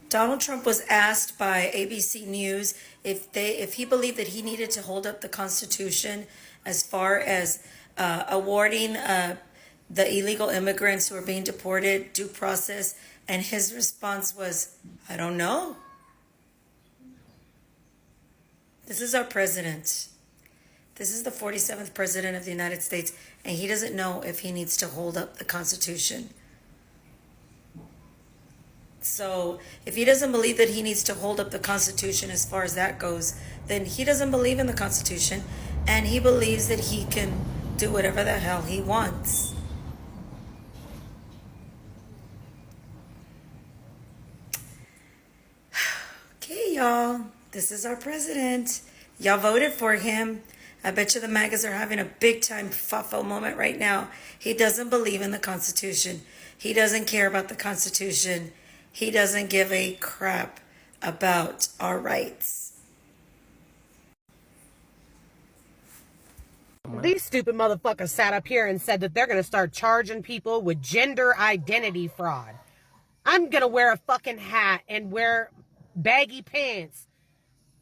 Donald Trump was asked by ABC News if he believed that he needed to hold up the Constitution as far as awarding the illegal immigrants who are being deported due process, and his response was, "I don't know." This is our president. This is the 47th president of the United States, and he doesn't know if he needs to hold up the Constitution. So if he doesn't believe that he needs to hold up the Constitution as far as that goes, then he doesn't believe in the Constitution, and he believes that he can do whatever the hell he wants. Okay, y'all, this is our president. Y'all voted for him. I bet you the Magas are having a big time fuffo moment right now. He doesn't believe in the Constitution. He doesn't care about the Constitution. He doesn't give a crap about our rights. These stupid motherfuckers sat up here and said that they're going to start charging people with gender identity fraud. I'm going to wear a fucking hat and wear baggy pants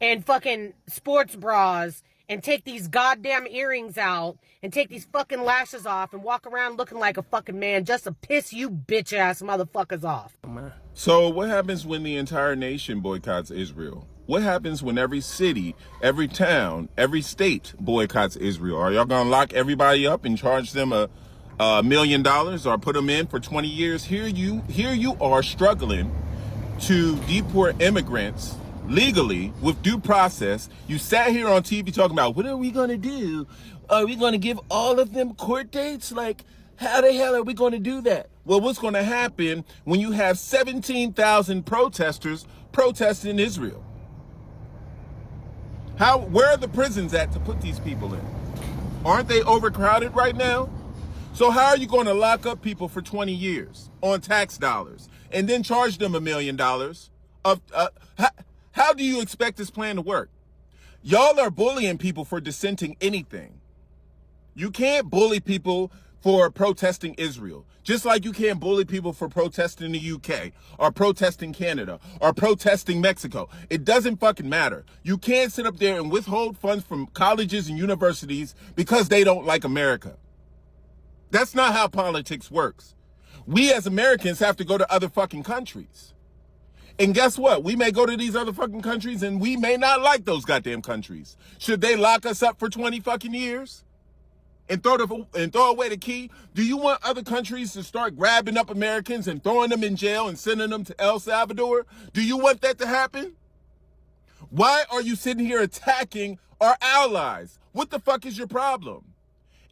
and fucking sports bras and take these goddamn earrings out and take these fucking lashes off and walk around looking like a fucking man just to piss you bitch ass motherfuckers off. So what happens when the entire nation boycotts Israel? What happens when every city, every town, every state boycotts Israel? Are y'all gonna lock everybody up and charge them $1 million or put them in for 20 years? Here you are struggling to deport immigrants legally with due process. You sat here on TV talking about, what are we gonna do? Are we gonna give all of them court dates? Like, how the hell are we gonna do that? Well, what's gonna happen when you have 17,000 protesters protesting Israel? Where are the prisons at to put these people in? Aren't they overcrowded right now? So how are you going to lock up people for 20 years on tax dollars and then charge them $1 million? How do you expect this plan to work? Y'all are bullying people for dissenting anything. You can't bully people for protesting Israel, just like you can't bully people for protesting the UK or protesting Canada or protesting Mexico. It doesn't fucking matter. You can't sit up there and withhold funds from colleges and universities because they don't like America. That's not how politics works. We as Americans have to go to other fucking countries. And guess what? We may go to these other fucking countries and we may not like those goddamn countries. Should they lock us up for 20 fucking years? And throw away the key? Do you want other countries to start grabbing up Americans and throwing them in jail and sending them to El Salvador? Do you want that to happen? Why are you sitting here attacking our allies? What the fuck is your problem?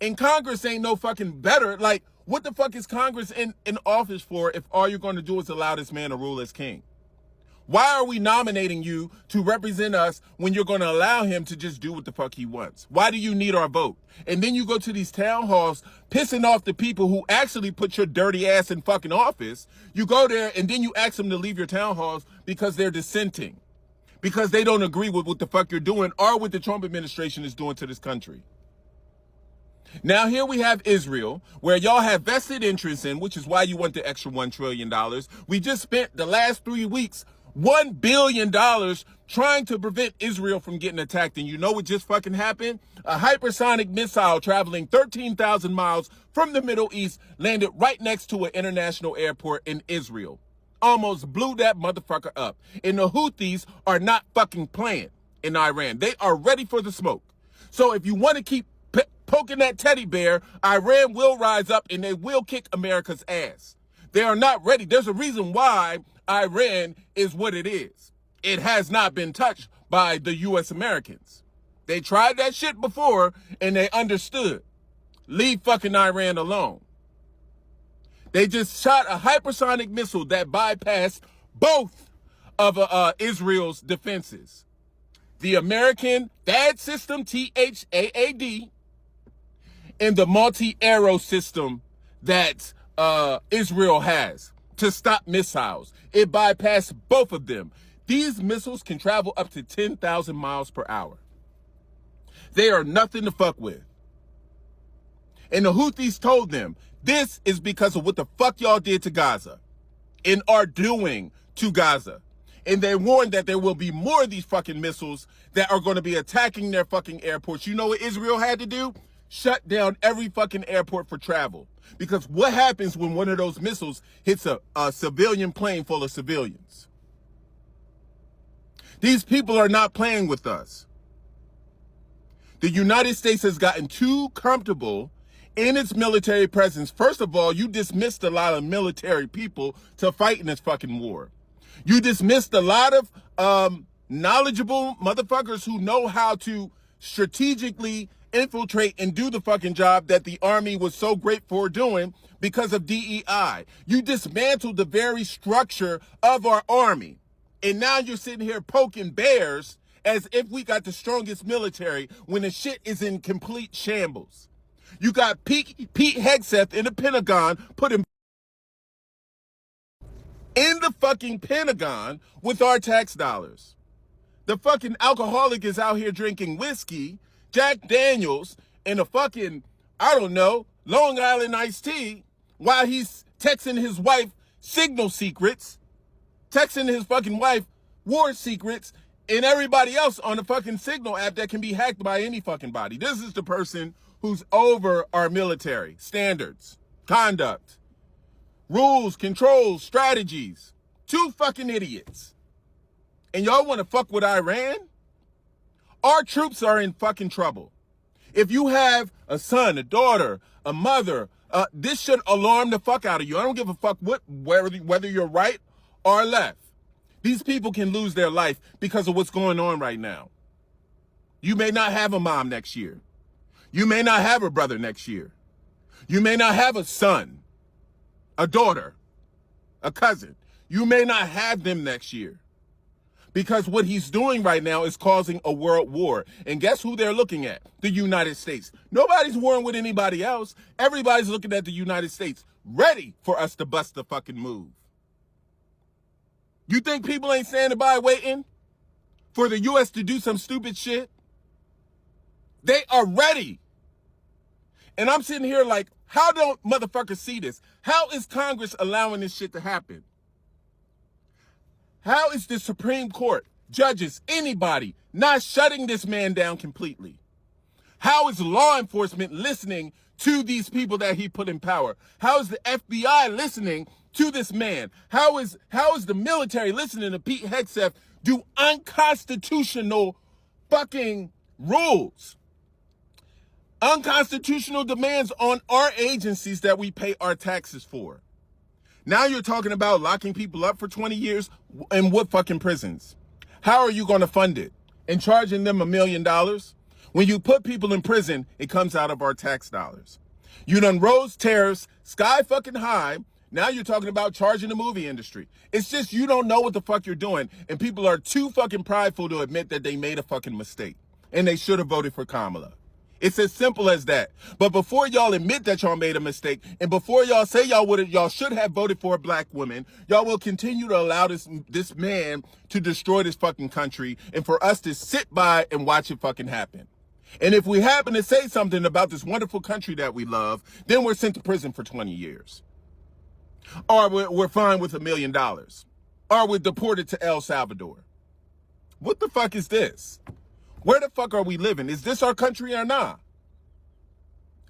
And Congress ain't no fucking better. Like, what the fuck is Congress in office for if all you're going to do is allow this man to rule as king? Why are we nominating you to represent us when you're going to allow him to just do what the fuck he wants? Why do you need our vote? And then you go to these town halls pissing off the people who actually put your dirty ass in fucking office. You go there and then you ask them to leave your town halls because they're dissenting, because they don't agree with what the fuck you're doing or what the Trump administration is doing to this country. Now here we have Israel, where y'all have vested interest in, which is why you want the extra $1 trillion. We just spent the last 3 weeks $1 billion trying to prevent Israel from getting attacked. And you know what just fucking happened? A hypersonic missile traveling 13,000 miles from the Middle East landed right next to an international airport in Israel. Almost blew that motherfucker up. And the Houthis are not fucking playing in Iran. They are ready for the smoke. So if you want to keep poking that teddy bear, Iran will rise up and they will kick America's ass. They are not ready. There's a reason why Iran is what it is. It has not been touched by the U.S. Americans. They tried that shit before and they understood. Leave fucking Iran alone. They just shot a hypersonic missile that bypassed both of Israel's defenses. The American THAAD system, THAAD, and the multi-arrow system that Israel has to stop missiles. It bypassed both of them. These missiles can travel up to 10,000 miles per hour. They are nothing to fuck with. And the Houthis told them, this is because of what the fuck y'all did to Gaza and are doing to Gaza. And they warned that there will be more of these fucking missiles that are going to be attacking their fucking airports. You know what Israel had to do? Shut down every fucking airport for travel. Because what happens when one of those missiles hits a civilian plane full of civilians? These people are not playing with us. The United States has gotten too comfortable in its military presence. First of all, you dismissed a lot of military people to fight in this fucking war. You dismissed a lot of knowledgeable motherfuckers who know how to strategically infiltrate and do the fucking job that the Army was so great for doing because of DEI. You dismantled the very structure of our Army. And now you're sitting here poking bears as if we got the strongest military when the shit is in complete shambles. You got Pete Hegseth in the Pentagon putting in the fucking Pentagon with our tax dollars. The fucking alcoholic is out here drinking whiskey, Jack Daniels, and a fucking, I don't know, Long Island iced tea while he's texting his wife signal secrets, texting his fucking wife war secrets, and everybody else on the fucking Signal app that can be hacked by any fucking body. This is the person who's over our military standards, conduct, rules, controls, strategies. Two fucking idiots. And y'all want to fuck with Iran? Our troops are in fucking trouble. If you have a son, a daughter, a mother, this should alarm the fuck out of you. I don't give a fuck whether you're right or left. These people can lose their life because of what's going on right now. You may not have a mom next year. You may not have a brother next year. You may not have a son, a daughter, a cousin. You may not have them next year. Because what he's doing right now is causing a world war. And guess who they're looking at? The United States. Nobody's warring with anybody else. Everybody's looking at the United States, ready for us to bust the fucking move. You think people ain't standing by waiting for the U.S. to do some stupid shit? They are ready. And I'm sitting here like, how don't motherfuckers see this? How is Congress allowing this shit to happen? How is the Supreme Court, judges, anybody, not shutting this man down completely? How is law enforcement listening to these people that he put in power? How is the FBI listening to this man? How is the military listening to Pete Hegseth do unconstitutional fucking rules? Unconstitutional demands on our agencies that we pay our taxes for. Now you're talking about locking people up for 20 years in what fucking prisons? How are you going to fund it? And charging them $1 million? When you put people in prison, it comes out of our tax dollars. You done rose tariffs sky fucking high. Now you're talking about charging the movie industry. It's just you don't know what the fuck you're doing. And people are too fucking prideful to admit that they made a fucking mistake. And they should have voted for Kamala. It's as simple as that. But before y'all admit that y'all made a mistake, and before y'all say y'all should have voted for a black woman, y'all will continue to allow this man to destroy this fucking country, and for us to sit by and watch it fucking happen. And if we happen to say something about this wonderful country that we love, then we're sent to prison for 20 years. Or we're fined with $1 million. Or we're deported to El Salvador. What the fuck is this? Where the fuck are we living? Is this our country or not?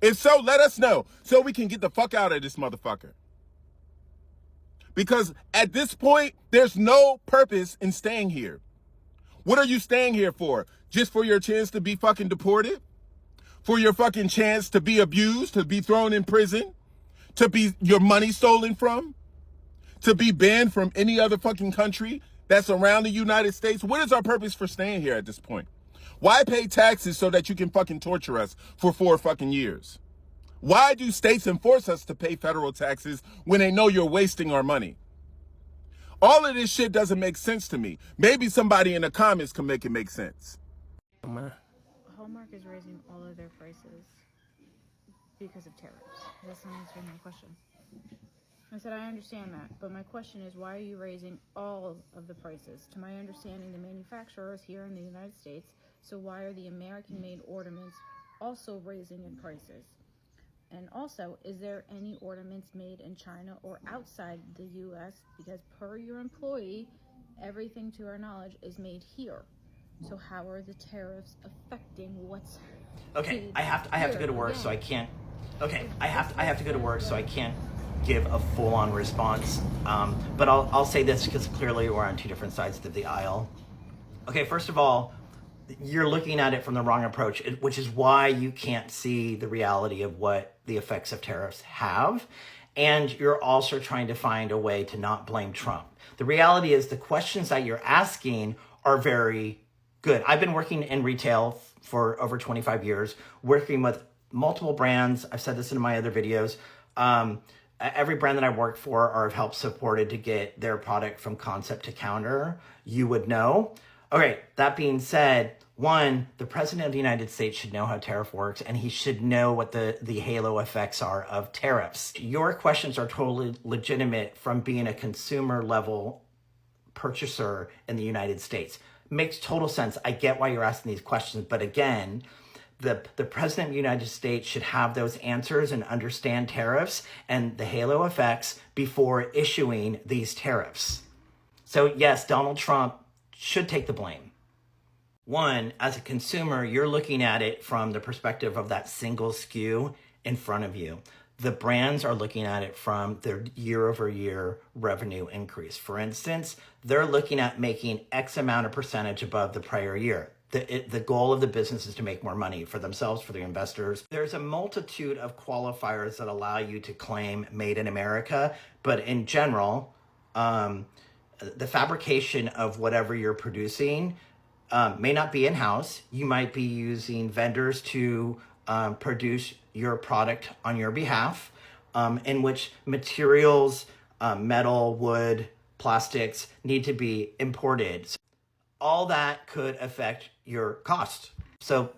If so, let us know so we can get the fuck out of this motherfucker. Because at this point, there's no purpose in staying here. What are you staying here for? Just for your chance to be fucking deported? For your fucking chance to be abused, to be thrown in prison? To be your money stolen from? To be banned from any other fucking country that's around the United States? What is our purpose for staying here at this point? Why pay taxes so that you can fucking torture us for 4 fucking years? Why do states enforce us to pay federal taxes when they know you're wasting our money? All of this shit doesn't make sense to me. Maybe somebody in the comments can make it make sense. Hallmark is raising all of their prices because of tariffs. That's not answering my question. I said, I understand that, but my question is, why are you raising all of the prices? To my understanding, the manufacturers here in the United States, so why are the American-made ornaments also raising in prices? And also, is there any ornaments made in China or outside the U.S.? Because per your employee, Everything, to our knowledge, is made here. So how are the tariffs affecting what's Okay, made I have to go to work, again? so I can't. Okay, I have to go to work, so I can't give a full-on response. But I'll say this because clearly we're on two different sides of the aisle. Okay, first of all, you're looking at it from the wrong approach, which is why you can't see the reality of what the effects of tariffs have. And you're also trying to find a way to not blame Trump. The reality is the questions that you're asking are very good. I've been working in retail for over 25 years, working with multiple brands. I've said this in my other videos. Every brand that I work for or have helped supported to get their product from concept to counter, you would know. Okay, that being said, one, the president of the United States should know how tariff works, and he should know what the halo effects are of tariffs. Your questions are totally legitimate from being a consumer level purchaser in the United States. Makes total sense. I get why you're asking these questions, but again, the president of the United States should have those answers and understand tariffs and the halo effects before issuing these tariffs. So yes, Donald Trump should take the blame. One, as a consumer, you're looking at it from the perspective of that single SKU in front of you. The brands are looking at it from their year over year revenue increase. For instance, they're looking at making X amount of percentage above the prior year. The goal of the business is to make more money for themselves, for the investors. There's a multitude of qualifiers that allow you to claim made in America, but in general, the fabrication of whatever you're producing may not be in-house. You might be using vendors to produce your product on your behalf, in which materials, metal, wood, plastics need to be imported. So all that could affect your cost. So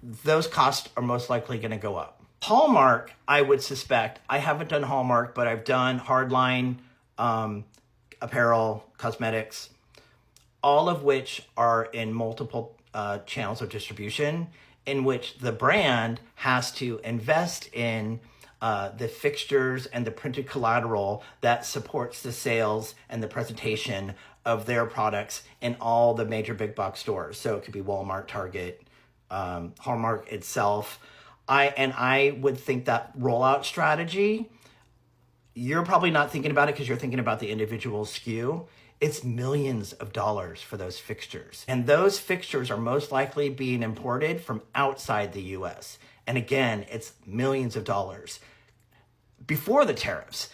those costs are most likely going to go up. Hallmark, I would suspect, I haven't done Hallmark, but I've done hardline apparel, cosmetics, all of which are in multiple channels of distribution, in which the brand has to invest in the fixtures and the printed collateral that supports the sales and the presentation of their products in all the major big box stores. So it could be Walmart, Target, Hallmark itself. I would think that rollout strategy, you're probably not thinking about it because you're thinking about the individual SKU. It's millions of dollars for those fixtures. And those fixtures are most likely being imported from outside the US. And again, it's millions of dollars before the tariffs.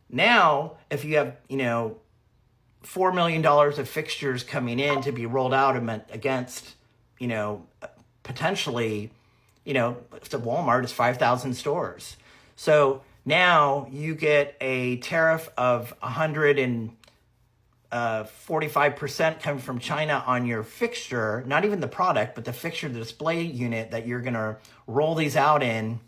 Now, if you have, $4 million of fixtures coming in to be rolled out against, potentially, if the Walmart is 5,000 stores. So now you get a tariff of 145% coming from China on your fixture, not even the product, but the fixture, the display unit that you're going to roll these out in.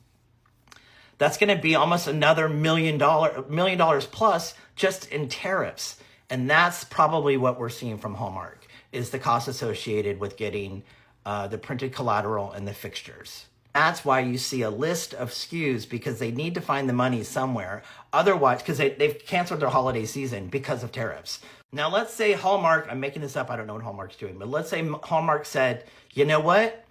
That's going to be almost another $1 million plus just in tariffs. And that's probably what we're seeing from Hallmark, is the cost associated with getting the printed collateral and the fixtures. That's why you see a list of SKUs, because they need to find the money somewhere. Otherwise, because they've canceled their holiday season because of tariffs. Now, let's say Hallmark, I'm making this up, I don't know what Hallmark's doing, but let's say Hallmark said, you know what?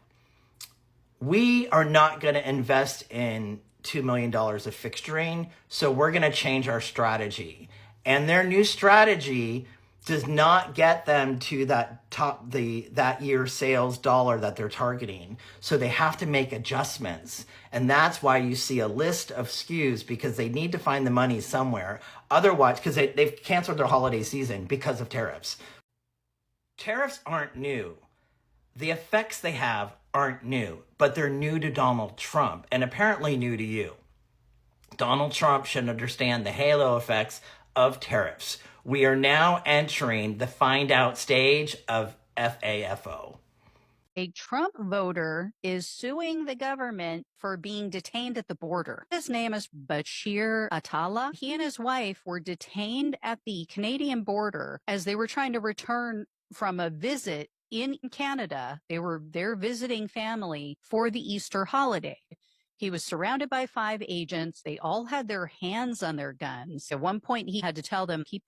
We are not going to invest in $2 million of fixturing, so we're going to change our strategy. And their new strategy does not get them to that year's sales dollar that they're targeting. So they have to make adjustments. And that's why you see a list of SKUs, because they need to find the money somewhere. Otherwise, because they've canceled their holiday season because of tariffs. Tariffs aren't new. The effects they have aren't new, but they're new to Donald Trump and apparently new to you. Donald Trump should understand the halo effects of tariffs. We are now entering the find out stage of FAFO. A Trump voter is suing the government for being detained at the border. His name is Bashir Atala. He and his wife were detained at the Canadian border as they were trying to return from a visit in Canada. They were there visiting family for the Easter holiday. He was surrounded by 5 agents. They all had their hands on their guns. At one point, he had to tell them, keep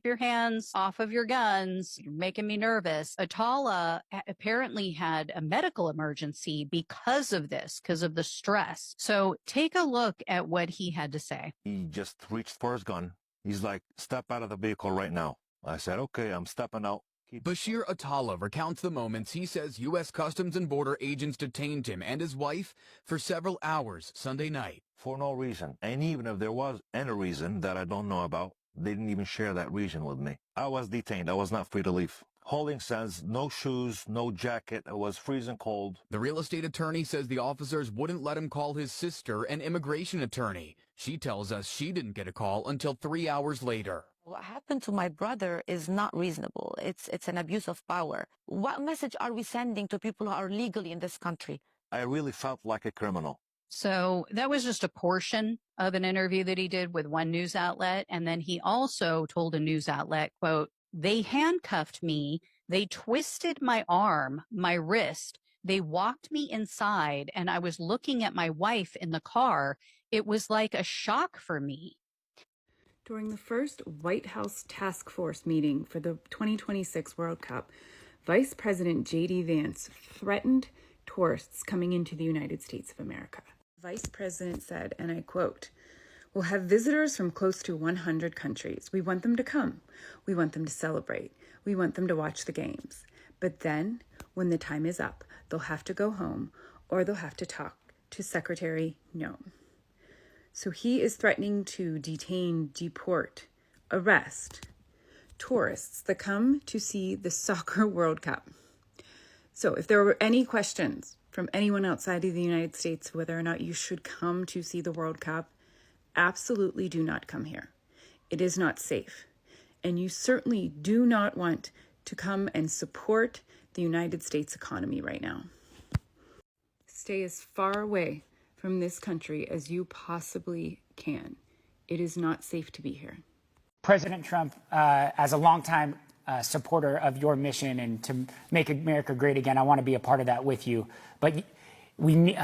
your hands off of your guns. You're making me nervous. Atala apparently had a medical emergency because of this, because of the stress. So take a look at what he had to say. He just reached for his gun. He's like, step out of the vehicle right now. I said, okay, I'm stepping out. Bashir Atala recounts the moments he says U.S. Customs and Border agents detained him and his wife for several hours Sunday night. For no reason. And even if there was any reason that I don't know about, they didn't even share that reason with me. I was detained. I was not free to leave. Holding says no shoes, no jacket. It was freezing cold. The real estate attorney says the officers wouldn't let him call his sister, an immigration attorney. She tells us she didn't get a call until 3 hours later. What happened to my brother is not reasonable. It's an abuse of power. What message are we sending to people who are legally in this country? I really felt like a criminal. So that was just a portion of an interview that he did with one news outlet. And then he also told a news outlet, quote, "They handcuffed me. They twisted my arm, my wrist. They walked me inside and I was looking at my wife in the car. It was like a shock for me." During the first White House task force meeting for the 2026 World Cup, Vice President J.D. Vance threatened tourists coming into the United States of America. Vice President said, and I quote, "We'll have visitors from close to 100 countries. We want them to come. We want them to celebrate. We want them to watch the games. But then, when the time is up, they'll have to go home or they'll have to talk to Secretary Noem." So he is threatening to detain, deport, arrest tourists that come to see the Soccer World Cup. So if there were any questions from anyone outside of the United States whether or not you should come to see the World Cup, absolutely do not come here. It is not safe. And you certainly do not want to come and support the United States economy right now. Stay as far away from this country as you possibly can. It is not safe to be here. President Trump, as a longtime supporter of your mission and to make America great again, I want to be a part of that with you. But we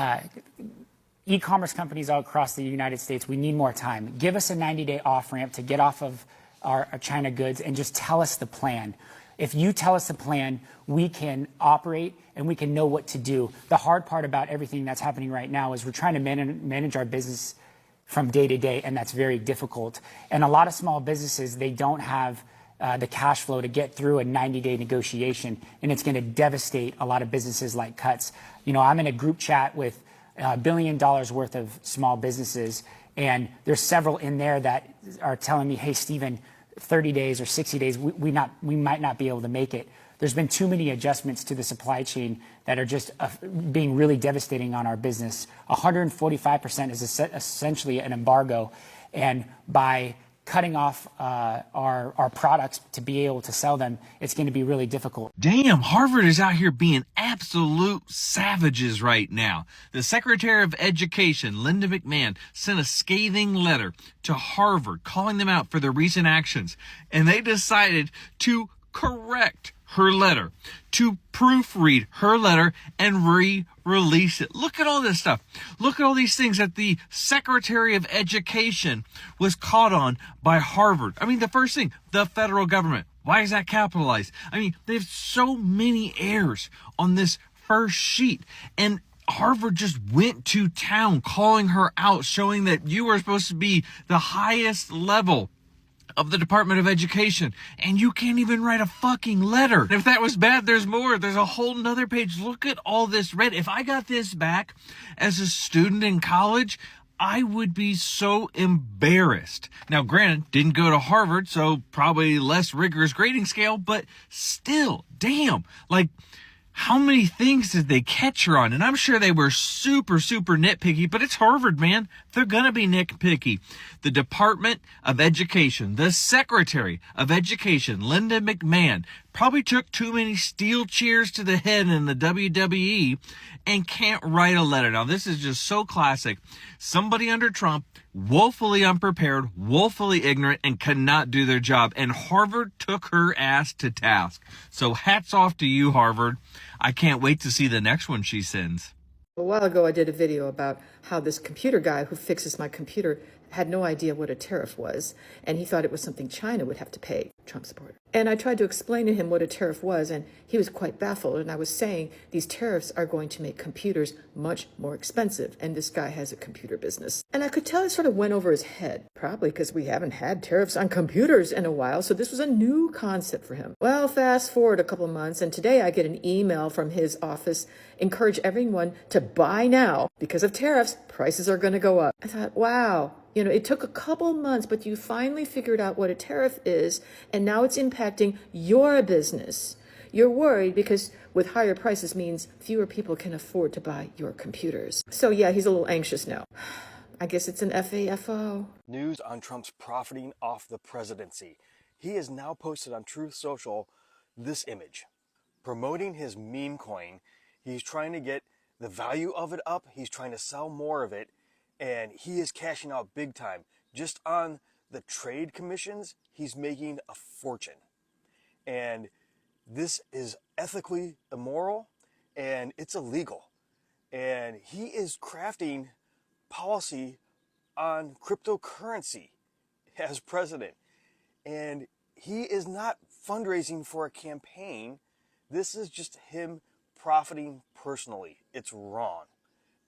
e-commerce companies all across the United States, we need more time. Give us a 90-day off-ramp to get off of our China goods and just tell us the plan. If you tell us the plan, we can operate and we can know what to do. The hard part about everything that's happening right now is we're trying to manage our business from day to day, and that's very difficult. And a lot of small businesses, they don't have the cash flow to get through a 90-day negotiation, and it's going to devastate a lot of businesses like Cuts. You know, I'm in a group chat with $1 billion worth of small businesses, and there's several in there that are telling me, hey, Stephen, 30 days or 60 days, we might not be able to make it. There's been too many adjustments to the supply chain that are just being really devastating on our business. 145% is essentially an embargo. And by cutting off our products to be able to sell them, it's going to be really difficult. Damn, Harvard is out here being absolute savages right now. The Secretary of Education, Linda McMahon, sent a scathing letter to Harvard calling them out for their recent actions. And they decided to correct her letter, to proofread her letter and re-release it. Look at all this stuff. Look at all these things that the Secretary of Education was caught on by Harvard. I mean, the first thing, the federal government. Why is that capitalized? I mean, they have so many errors on this first sheet. And Harvard just went to town calling her out, showing that you are supposed to be the highest level of the Department of Education, and you can't even write a fucking letter. And if that was bad, there's more. There's a whole nother page. Look at all this red. If I got this back as a student in college, I would be so embarrassed. Now, granted, didn't go to Harvard, so probably less rigorous grading scale, but still, damn, like, how many things did they catch her on? And I'm sure they were super, super nitpicky, but it's Harvard, man. They're going to be nitpicky. The Department of Education, the Secretary of Education, Linda McMahon, probably took too many steel chairs to the head in the WWE and can't write a letter. Now, this is just so classic. Somebody under Trump, woefully unprepared, woefully ignorant, and cannot do their job. And Harvard took her ass to task. So hats off to you, Harvard. I can't wait to see the next one she sends. A while ago, I did a video about how this computer guy who fixes my computer had no idea what a tariff was, and he thought it was something China would have to pay, Trump supporter. And I tried to explain to him what a tariff was, and he was quite baffled. And I was saying these tariffs are going to make computers much more expensive, and this guy has a computer business. And I could tell it sort of went over his head, probably because we haven't had tariffs on computers in a while, so this was a new concept for him. Well, fast forward a couple of months, and today I get an email from his office, encourage everyone to buy now. Because of tariffs, prices are going to go up. I thought, wow. You know, it took a couple months, but you finally figured out what a tariff is, and now it's impacting your business. You're worried because with higher prices means fewer people can afford to buy your computers. So yeah, he's a little anxious now. I guess it's an FAFO. News on Trump's profiting off the presidency. He has now posted on Truth Social this image. Promoting his meme coin, he's trying to get the value of it up, he's trying to sell more of it, and he is cashing out big time. Just on the trade commissions, he's making a fortune. And this is ethically immoral, and it's illegal. And he is crafting policy on cryptocurrency as president. And he is not fundraising for a campaign. This is just him profiting personally. It's wrong,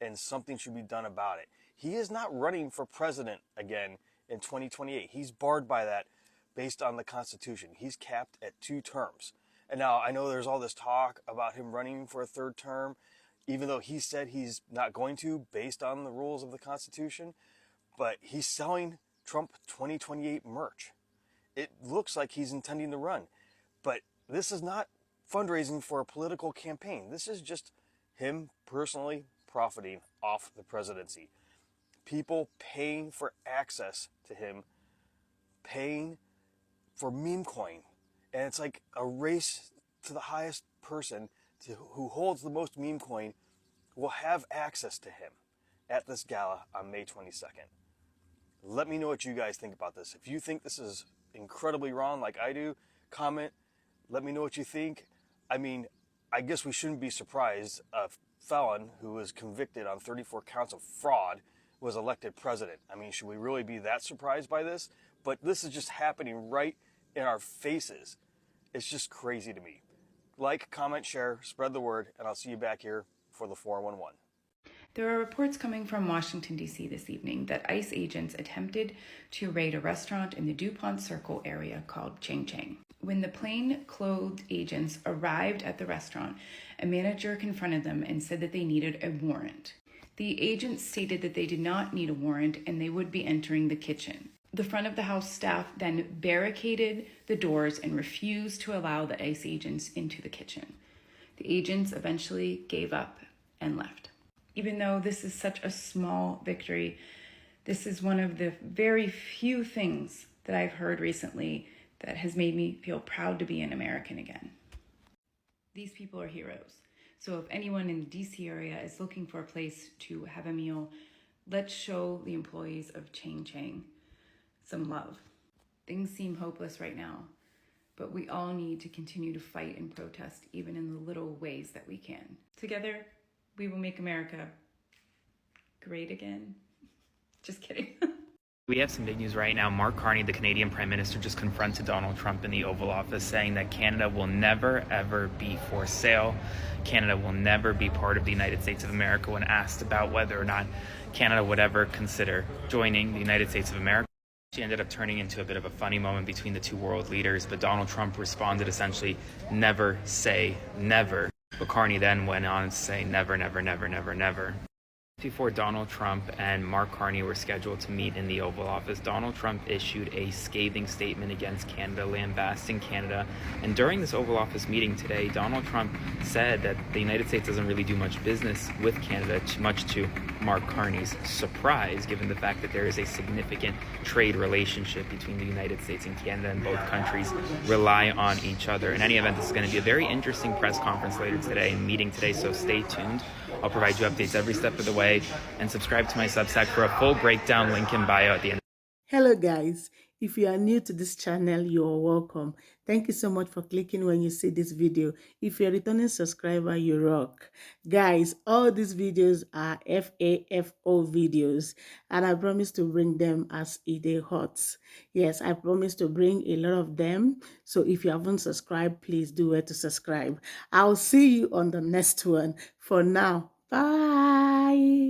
and something should be done about it. He is not running for president again in 2028. He's barred by that based on the Constitution. He's capped at 2 terms. And now I know there's all this talk about him running for a 3rd term, even though he said he's not going to based on the rules of the Constitution. But he's selling Trump 2028 merch. It looks like he's intending to run. But this is not fundraising for a political campaign. This is just him personally profiting off the presidency. People paying for access to him, paying for meme coin. And it's like a race to the highest person who holds the most meme coin will have access to him at this gala on May 22nd. Let me know what you guys think about this. If you think this is incredibly wrong like I do, comment. Let me know what you think. I mean, I guess we shouldn't be surprised a felon who was convicted on 34 counts of fraud was elected president. I mean, should we really be that surprised by this? But this is just happening right in our faces. It's just crazy to me. Like, comment, share, spread the word, and I'll see you back here for the 411. There are reports coming from Washington, D.C. this evening that ICE agents attempted to raid a restaurant in the DuPont Circle area called Chang Chang. When the plain-clothed agents arrived at the restaurant, a manager confronted them and said that they needed a warrant. The agents stated that they did not need a warrant and they would be entering the kitchen. The front of the house staff then barricaded the doors and refused to allow the ICE agents into the kitchen. The agents eventually gave up and left. Even though this is such a small victory, this is one of the very few things that I've heard recently that has made me feel proud to be an American again. These people are heroes. So if anyone in the DC area is looking for a place to have a meal, let's show the employees of Chang Chang some love. Things seem hopeless right now, but we all need to continue to fight and protest, even in the little ways that we can. Together, we will make America great again. Just kidding. We have some big news right now. Mark Carney, the Canadian Prime Minister, just confronted Donald Trump in the Oval Office saying that Canada will never, ever be for sale. Canada will never be part of the United States of America. When asked about whether or not Canada would ever consider joining the United States of America, she ended up turning into a bit of a funny moment between the two world leaders, but Donald Trump responded essentially, never say never. But Carney then went on to say never, never, never, never, never. Before Donald Trump and Mark Carney were scheduled to meet in the Oval Office, Donald Trump issued a scathing statement against Canada, lambasting Canada. And during this Oval Office meeting today, Donald Trump said that the United States doesn't really do much business with Canada, much to Mark Carney's surprise, given the fact that there is a significant trade relationship between the United States and Canada, and both countries rely on each other. In any event, this is going to be a very interesting press conference later today and meeting today, so stay tuned. I'll provide you updates every step of the way, and subscribe to my Substack for a full breakdown, link in bio at the end. Hello guys, If you are new to this channel, you're welcome. Thank you so much for clicking when you see this video. If you're a returning subscriber, you rock. Guys, all these videos are FAFO videos, and I promise to bring them as it is hot. Yes, I promise to bring a lot of them. So if you haven't subscribed, please do it to subscribe. I'll see you on the next one. For now, bye.